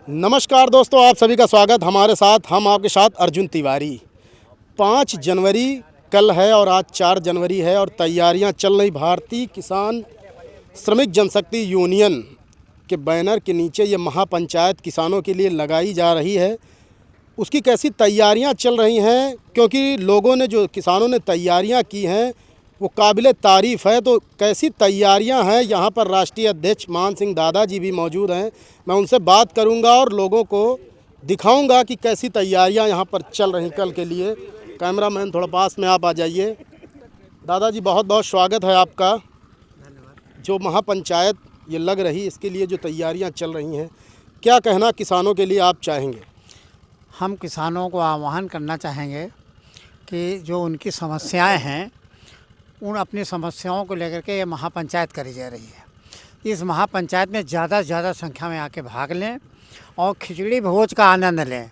नमस्कार दोस्तों, आप सभी का स्वागत। हमारे साथ हम आपके साथ अर्जुन तिवारी। 5 जनवरी कल है और आज 4 जनवरी है और तैयारियां चल रही। भारतीय किसान श्रमिक जनशक्ति यूनियन के बैनर के नीचे ये महापंचायत किसानों के लिए लगाई जा रही है। उसकी कैसी तैयारियां चल रही हैं, क्योंकि लोगों ने जो किसानों ने तैयारियां की हैं वो काबिले तारीफ़ है। तो कैसी तैयारियां हैं, यहाँ पर राष्ट्रीय अध्यक्ष मान सिंह दादाजी भी मौजूद हैं। मैं उनसे बात करूंगा और लोगों को दिखाऊंगा कि कैसी तैयारियां यहाँ पर चल रही कल के लिए। कैमरामैन थोड़ा पास में आप आ जाइए। दादाजी बहुत बहुत स्वागत है आपका। जो महापंचायत ये लग रही, इसके लिए जो तैयारियां चल रही हैं, क्या कहना किसानों के लिए आप चाहेंगे? हम किसानों को आह्वान करना चाहेंगे कि जो उनकी समस्याएं हैं, उन अपनी समस्याओं को लेकर के ये महापंचायत करी जा रही है। इस महापंचायत में ज़्यादा से ज़्यादा संख्या में आके भाग लें और खिचड़ी भोज का आनंद लें।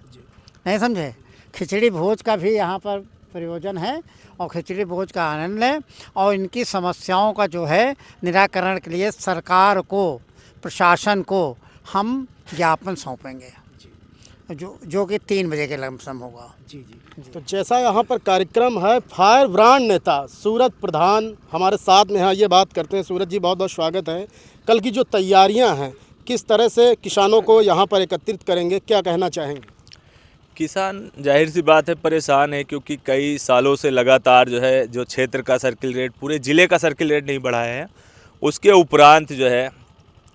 नहीं समझे? खिचड़ी भोज का भी यहाँ पर प्रयोजन है और खिचड़ी भोज का आनंद लें और इनकी समस्याओं का जो है निराकरण के लिए सरकार को, प्रशासन को हम ज्ञापन सौंपेंगे, जो कि 3 बजे के लमसम होगा। जी। तो जैसा यहाँ पर कार्यक्रम है, फायर ब्रांड नेता सूरज प्रधान हमारे साथ में हैं। ये बात करते हैं। सूरज जी बहुत बहुत स्वागत है। कल की जो तैयारियां हैं, किस तरह से किसानों को यहाँ पर एकत्रित करेंगे, क्या कहना चाहेंगे? किसान जाहिर सी बात है परेशान है, क्योंकि कई सालों से लगातार जो क्षेत्र का सर्किल रेट, पूरे ज़िले का सर्किल रेट नहीं बढ़ाया है। उसके उपरांत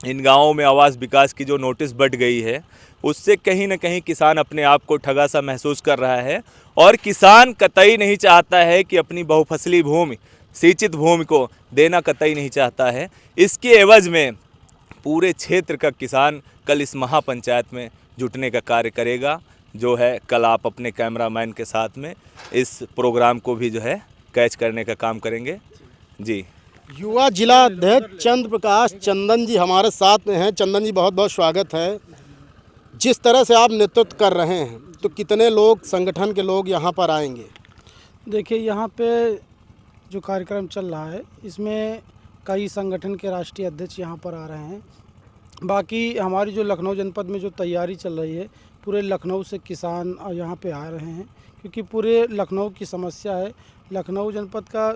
इन गाँवों में आवास विकास की जो नोटिस बढ़ गई है, उससे कहीं ना कहीं किसान अपने आप को ठगा सा महसूस कर रहा है। और किसान कतई नहीं चाहता है कि अपनी बहुफसली भूमि, सिंचित भूमि को देना कतई नहीं चाहता है। इसके एवज में पूरे क्षेत्र का किसान कल इस महापंचायत में जुटने का कार्य करेगा। कल आप अपने कैमरामैन के साथ में इस प्रोग्राम को भी कैच करने का काम करेंगे। जी। युवा जिला अध्यक्ष चंद्र प्रकाश चंदन जी हमारे साथ में हैं। चंदन जी बहुत बहुत स्वागत है। जिस तरह से आप नेतृत्व कर रहे हैं, तो कितने लोग, संगठन के लोग यहाँ पर आएंगे? देखिए, यहाँ पे जो कार्यक्रम चल रहा है, इसमें कई संगठन के राष्ट्रीय अध्यक्ष यहाँ पर आ रहे हैं। बाकी हमारी जो लखनऊ जनपद में जो तैयारी चल रही है, पूरे लखनऊ से किसान यहाँ पे आ रहे हैं, क्योंकि पूरे लखनऊ की समस्या है। लखनऊ जनपद का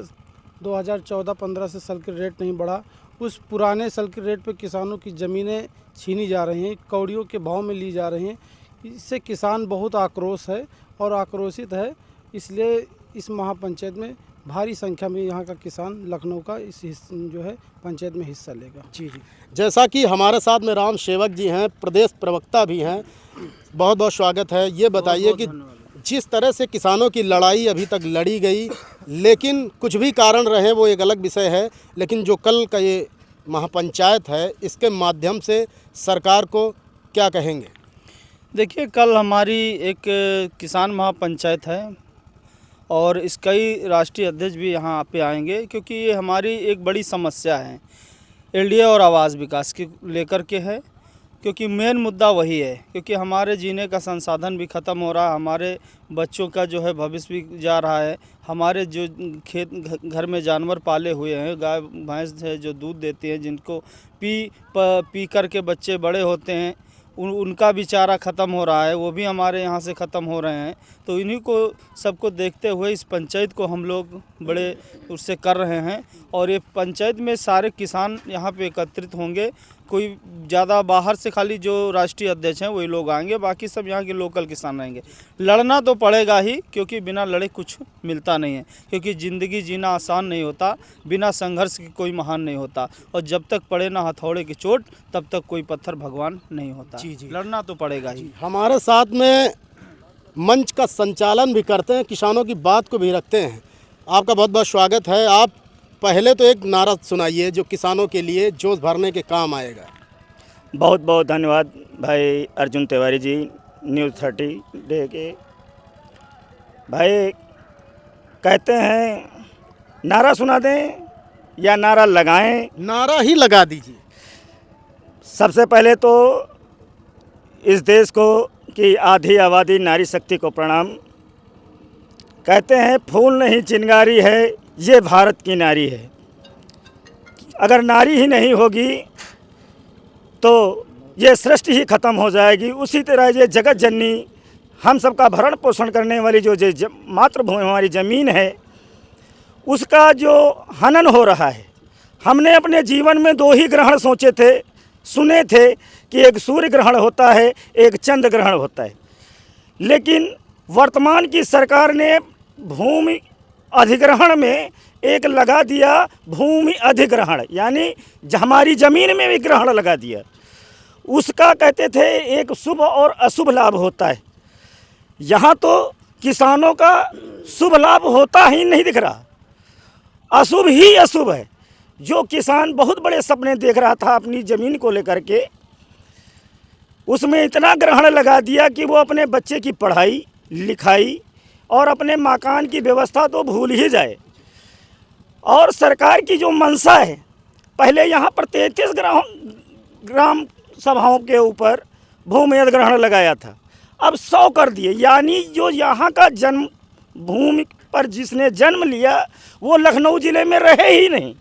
2014-15 से सर्किल रेट नहीं बढ़ा। उस पुराने सर्किल रेट पे किसानों की ज़मीनें छीनी जा रही हैं, कौड़ियों के भाव में ली जा रही हैं। इससे किसान बहुत आक्रोश है और आक्रोशित है। इसलिए इस महापंचायत में भारी संख्या में यहाँ का किसान लखनऊ का इस पंचायत में हिस्सा लेगा। जी। जैसा कि हमारे साथ में राम सेवक जी हैं, प्रदेश प्रवक्ता भी हैं, बहुत बहुत स्वागत है। ये बताइए कि जिस तरह से किसानों की लड़ाई अभी तक लड़ी गई, लेकिन कुछ भी कारण रहे वो एक अलग विषय है, लेकिन जो कल का ये महापंचायत है, इसके माध्यम से सरकार को क्या कहेंगे? देखिए, कल हमारी एक किसान महापंचायत है और इसका ही राष्ट्रीय अध्यक्ष भी यहाँ पे आएंगे, क्योंकि ये हमारी एक बड़ी समस्या है। एलडीए और आवास विकास के लेकर के है, क्योंकि मेन मुद्दा वही है। क्योंकि हमारे जीने का संसाधन भी ख़त्म हो रहा है, हमारे बच्चों का भविष्य भी जा रहा है। हमारे जो खेत घर में जानवर पाले हुए हैं, गाय भैंस है जो दूध देती हैं, जिनको पी कर के बच्चे बड़े होते हैं, उनका भी चारा ख़त्म हो रहा है, वो भी हमारे यहाँ से ख़त्म हो रहे हैं। तो इन्हीं को सबको देखते हुए इस पंचायत को हम लोग बड़े उससे कर रहे हैं। और ये पंचायत में सारे किसान यहाँ पे एकत्रित होंगे। कोई ज़्यादा बाहर से खाली जो राष्ट्रीय अध्यक्ष हैं वही लोग आएंगे, बाकी सब यहाँ के लोकल किसान रहेंगे। लड़ना तो पड़ेगा ही, क्योंकि बिना लड़े कुछ मिलता नहीं है। क्योंकि ज़िंदगी जीना आसान नहीं होता, बिना संघर्ष के कोई महान नहीं होता। और जब तक पड़े ना हथौड़े की चोट, तब तक कोई पत्थर भगवान नहीं होता। जी। लड़ना तो पड़ेगा ही। हमारे साथ में मंच का संचालन भी करते हैं, किसानों की बात को भी रखते हैं। आपका बहुत बहुत स्वागत है। आप पहले तो एक नारा सुनाइए जो किसानों के लिए जोश भरने के काम आएगा। बहुत बहुत धन्यवाद भाई अर्जुन तिवारी जी, न्यूज़ 30 डे के भाई। कहते हैं नारा सुना दें या नारा लगाएं? नारा ही लगा दीजिए। सबसे पहले तो इस देश को की आधी आबादी नारी शक्ति को प्रणाम। कहते हैं फूल नहीं चिंगारी है, ये भारत की नारी है। अगर नारी ही नहीं होगी तो ये सृष्टि ही खत्म हो जाएगी। उसी तरह ये जगत जननी हम सबका भरण पोषण करने वाली जो मातृभूमि हमारी ज़मीन है, उसका जो हनन हो रहा है। हमने अपने जीवन में 2 ही ग्रहण सोचे थे, सुने थे कि एक सूर्य ग्रहण होता है, एक चंद्र ग्रहण होता है। लेकिन वर्तमान की सरकार ने भूमि अधिग्रहण में एक लगा दिया भूमि अधिग्रहण, यानी हमारी ज़मीन में भी ग्रहण लगा दिया। उसका कहते थे एक शुभ और अशुभ लाभ होता है। यहाँ तो किसानों का शुभ लाभ होता ही नहीं दिख रहा, अशुभ ही अशुभ है। जो किसान बहुत बड़े सपने देख रहा था अपनी ज़मीन को लेकर के, उसमें इतना ग्रहण लगा दिया कि वो अपने बच्चे की पढ़ाई लिखाई और अपने मकान की व्यवस्था तो भूल ही जाए। और सरकार की जो मंशा है, पहले यहाँ पर 33 ग्राम सभाओं के ऊपर भूमि अधिग्रहण लगाया था, अब 100 कर दिए। यानी जो यहाँ का जन्म भूमि पर जिसने जन्म लिया वो लखनऊ ज़िले में रहे ही नहीं।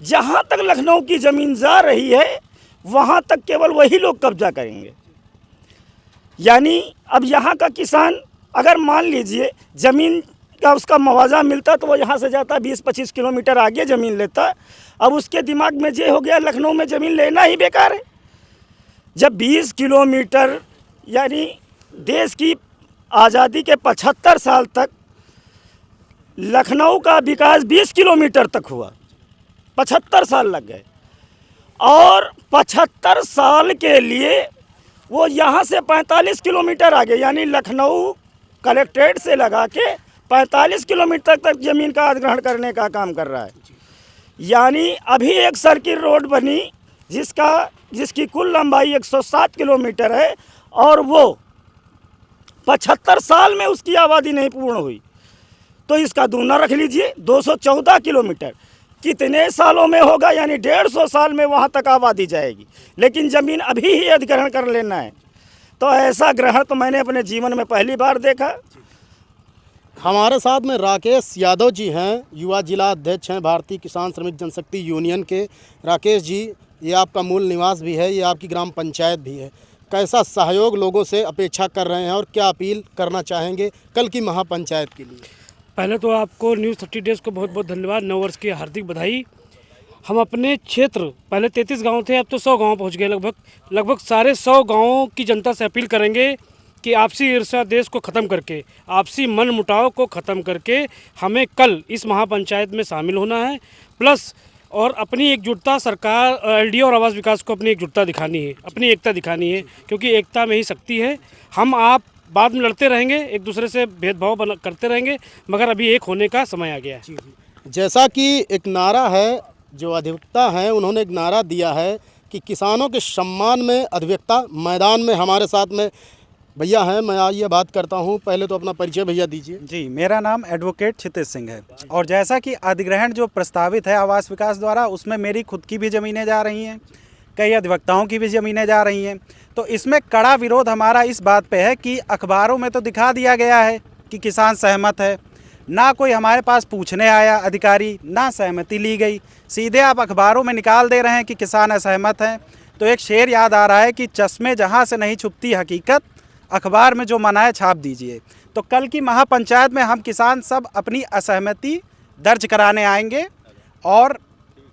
जहाँ तक लखनऊ की ज़मीन जा रही है वहाँ तक केवल वही लोग कब्जा करेंगे। यानी अब यहाँ का किसान अगर मान लीजिए ज़मीन का उसका मुआवजा मिलता तो वो यहाँ से जाता 20-25 किलोमीटर आगे ज़मीन लेता। अब उसके दिमाग में ये हो गया लखनऊ में ज़मीन लेना ही बेकार है। जब 20 किलोमीटर यानी देश की आज़ादी के 75 साल तक लखनऊ का विकास 20 किलोमीटर तक हुआ, 75 साल लग गए। और 75 साल के लिए वो यहाँ से 45 किलोमीटर आगे यानी लखनऊ कलेक्ट्रेट से लगा के 45 किलोमीटर तक ज़मीन का अधिग्रहण करने का काम कर रहा है। यानी अभी एक सर्किल रोड बनी जिसकी कुल लंबाई 107 किलोमीटर है और वो 75 साल में उसकी आबादी नहीं पूर्ण हुई, तो इसका दूना रख लीजिए 214 किलोमीटर कितने सालों में होगा, यानी 150 साल में वहाँ तक आबादी जाएगी। लेकिन ज़मीन अभी ही अधिग्रहण कर लेना है, तो ऐसा ग्रहण तो मैंने अपने जीवन में पहली बार देखा। हमारे साथ में राकेश यादव जी हैं, युवा जिला अध्यक्ष हैं भारतीय किसान श्रमिक जनशक्ति यूनियन के। राकेश जी, ये आपका मूल निवास भी है, ये आपकी ग्राम पंचायत भी है। कैसा सहयोग लोगों से अपेक्षा कर रहे हैं और क्या अपील करना चाहेंगे कल की महापंचायत के लिए? पहले तो आपको न्यूज़ 30 डेज़ को बहुत बहुत धन्यवाद, नव वर्ष की हार्दिक बधाई। हम अपने क्षेत्र पहले 33 गांव थे, अब तो 100 गांव पहुंच गए। लगभग सारे 100 गांवों की जनता से अपील करेंगे कि आपसी ईर्ष्या देश को ख़त्म करके, आपसी मन मुटाव को ख़त्म करके हमें कल इस महापंचायत में शामिल होना है। प्लस और अपनी एकजुटता, सरकार LDO और आवास विकास को अपनी एकजुटता दिखानी है, अपनी एकता दिखानी है, क्योंकि एकता में ही शक्ति है। हम आप बाद में लड़ते रहेंगे, एक दूसरे से भेदभाव करते रहेंगे, मगर अभी एक होने का समय आ गया है। जैसा कि एक नारा है, जो अधिवक्ता हैं उन्होंने एक नारा दिया है कि किसानों के सम्मान में अधिवक्ता मैदान में हमारे साथ में भैया हैं। मैं आइए बात करता हूं, पहले तो अपना परिचय भैया दीजिए। जी, मेरा नाम एडवोकेट क्षितिज सिंह है और जैसा कि अधिग्रहण जो प्रस्तावित है आवास विकास द्वारा, उसमें मेरी खुद की भी ज़मीनें जा रही हैं, कई अधिवक्ताओं की भी ज़मीनें जा रही हैं। तो इसमें कड़ा विरोध हमारा इस बात पे है कि अखबारों में तो दिखा दिया गया है कि किसान सहमत है, ना कोई हमारे पास पूछने आया अधिकारी, ना सहमति ली गई, सीधे आप अखबारों में निकाल दे रहे हैं कि किसान असहमत हैं। तो एक शेर याद आ रहा है कि चश्मे जहाँ से नहीं छुपती हकीकत, अखबार में जो मनाए छाप दीजिए। तो कल की महापंचायत में हम किसान सब अपनी असहमति दर्ज कराने आएंगे और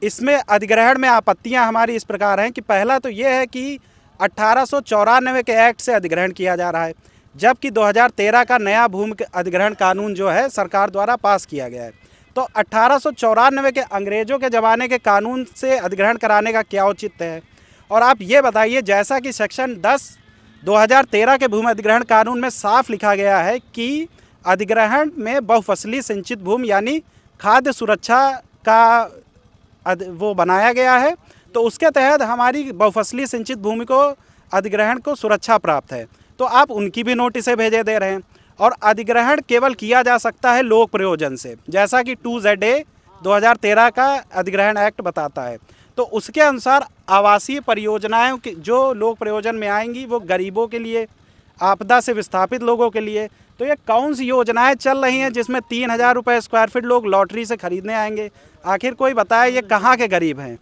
इसमें अधिग्रहण में आपत्तियां हमारी इस प्रकार हैं कि पहला तो ये है कि 1894 के एक्ट से अधिग्रहण किया जा रहा है, जबकि 2013 का नया भूमि अधिग्रहण कानून जो है सरकार द्वारा पास किया गया है। तो 1894 के अंग्रेज़ों के ज़माने के कानून से अधिग्रहण कराने का क्या औचित्य है? और आप ये बताइए, जैसा कि सेक्शन 10 2013 के भूमि अधिग्रहण कानून में साफ लिखा गया है कि अधिग्रहण में बहुफसली सिंचित भूमि यानी खाद्य सुरक्षा का वो बनाया गया है, तो उसके तहत हमारी बहुफसली सिंचित भूमि को अधिग्रहण को सुरक्षा प्राप्त है। तो आप उनकी भी नोटिसें भेजे दे रहे हैं। और अधिग्रहण केवल किया जा सकता है लोक प्रयोजन से, जैसा कि 2ZA 2013 का अधिग्रहण एक्ट बताता है। तो उसके अनुसार आवासीय परियोजनाएं जो लोक प्रयोजन में आएंगी वो गरीबों के लिए, आपदा से विस्थापित लोगों के लिए। तो ये कौन सी योजनाएं चल रही हैं जिसमें 3000 रुपये स्क्वायर फीट लोग लॉटरी से खरीदने आएंगे? आखिर कोई बताए ये कहाँ के गरीब हैं?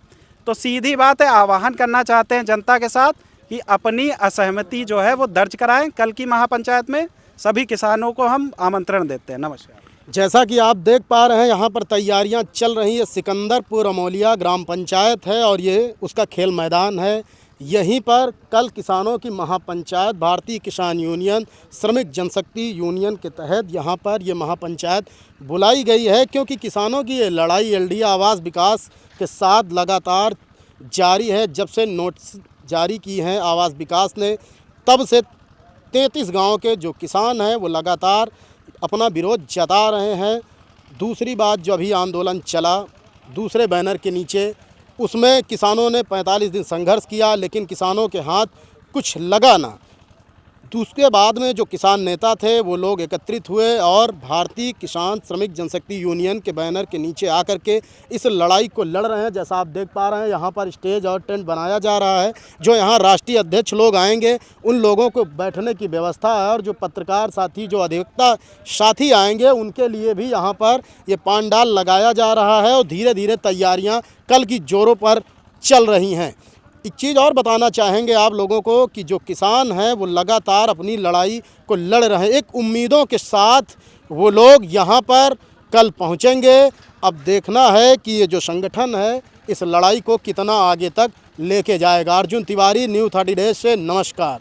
तो सीधी बात है, आह्वान करना चाहते हैं जनता के साथ कि अपनी असहमति जो है वो दर्ज कराएं। कल की महापंचायत में सभी किसानों को हम आमंत्रण देते हैं। नमस्कार। जैसा कि आप देख पा रहे हैं यहाँ पर तैयारियां चल रही है। सिकंदरपुर अमोलिया ग्राम पंचायत है और ये उसका खेल मैदान है। यहीं पर कल किसानों की महापंचायत भारतीय किसान यूनियन श्रमिक जनशक्ति यूनियन के तहत यहाँ पर ये महापंचायत बुलाई गई है, क्योंकि किसानों की ये लड़ाई एलडीए आवास विकास के साथ लगातार जारी है। जब से नोटिस जारी की हैं आवास विकास ने, तब से 33 गांव के जो किसान हैं वो लगातार अपना विरोध जता रहे हैं। दूसरी बात, जो अभी आंदोलन चला दूसरे बैनर के नीचे, उसमें किसानों ने 45 दिन संघर्ष किया, लेकिन किसानों के हाथ कुछ लगा ना। उसके बाद में जो किसान नेता थे वो लोग एकत्रित हुए और भारतीय किसान श्रमिक जनशक्ति यूनियन के बैनर के नीचे आकर के इस लड़ाई को लड़ रहे हैं। जैसा आप देख पा रहे हैं यहाँ पर स्टेज और टेंट बनाया जा रहा है। जो यहाँ राष्ट्रीय अध्यक्ष लोग आएंगे उन लोगों को बैठने की व्यवस्था है, और जो पत्रकार साथी, जो अधिवक्ता साथी आएंगे उनके लिए भी यहाँ पर ये पांडाल लगाया जा रहा है। और धीरे धीरे तैयारियाँ कल की जोरों पर चल रही हैं। एक चीज़ और बताना चाहेंगे आप लोगों को कि जो किसान हैं वो लगातार अपनी लड़ाई को लड़ रहे हैं। एक उम्मीदों के साथ वो लोग यहाँ पर कल पहुँचेंगे। अब देखना है कि ये जो संगठन है इस लड़ाई को कितना आगे तक लेके जाएगा। अर्जुन तिवारी, न्यूज़ 30 डेज से नमस्कार।